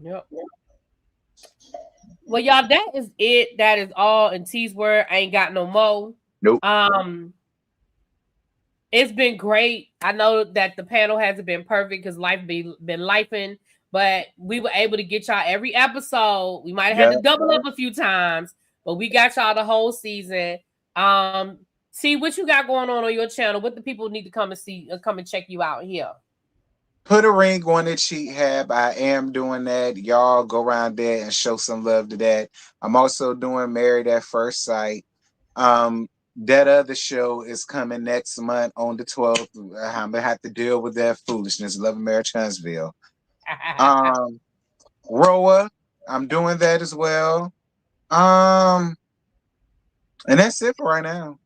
Yep. Well, y'all, that is it. That is all in T's word. I ain't got no more. Nope. It's been great. I know that the panel hasn't been perfect because life been lifing, but we were able to get y'all every episode. We might have had to double up a few times, but we got y'all the whole season. See what you got going on your channel. What the people need to come and see, come and check you out here. Put a ring on the cheat hab. I am doing that. Y'all go around there and show some love to that. I'm also doing Married at First Sight. That other show is coming next month on the 12th. I'm gonna have to deal with that foolishness. Love Mary Huntsville. Roa, I'm doing that as well. And that's it for right now.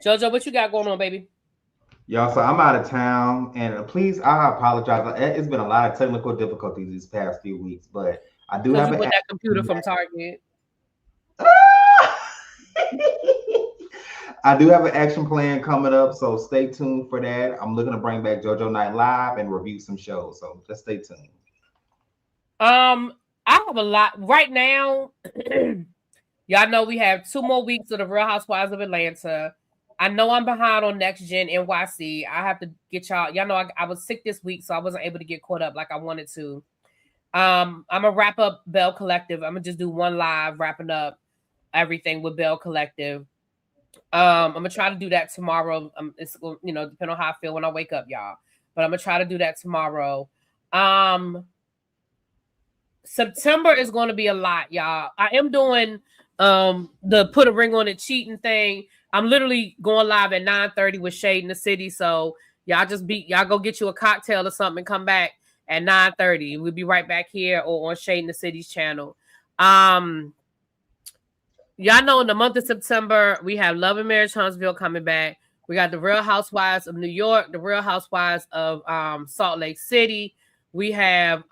Jojo, what you got going on, baby? Y'all, so I'm out of town, and please, I apologize. It's been a lot of technical difficulties these past few weeks, but I do have that computer from Target. I do have an action plan coming up, so stay tuned for that. I'm looking to bring back JoJo Night Live and review some shows, so just stay tuned. I have a lot right now. Y'all know we have 2 more weeks of the Real Housewives of Atlanta. I know I'm behind on Next Gen NYC. I have to get y'all. Y'all know I was sick this week, so I wasn't able to get caught up like I wanted to. I'm gonna wrap up Bell Collective. I'm gonna just do one live wrapping up everything with Bell Collective. I'm gonna try to do that tomorrow. It's depending on how I feel when I wake up, y'all. But I'm gonna try to do that tomorrow. September is going to be a lot, y'all. I am doing the put a ring on it cheating thing. I'm literally going live at 9:30 with Shade in the City. So y'all go get you a cocktail or something and come back at 9:30. We'll be right back here or on Shade in the City's channel. Y'all know in the month of September, we have Love and Marriage Huntsville coming back. We got the Real Housewives of New York, the Real Housewives of Salt Lake City. We have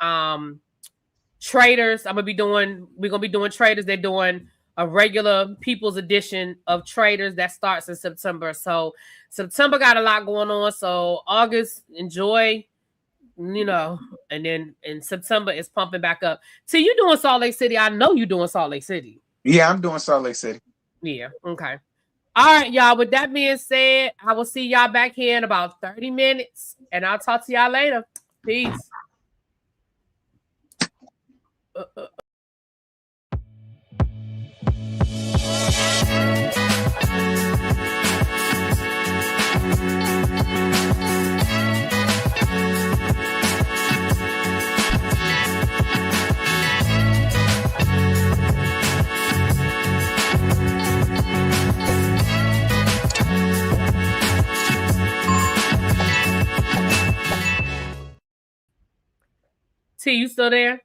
Traders. We're gonna be doing Traders. They're doing a regular People's edition of Traders that starts in September. So September got a lot going on. So August, enjoy, and then in September it's pumping back up. See, you doing Salt Lake City. I know you doing Salt Lake City. Yeah, I'm doing Salt Lake City. Yeah, okay. All right, y'all. With that being said, I will see y'all back here in about 30 minutes, and I'll talk to y'all later. Peace. T, you still there?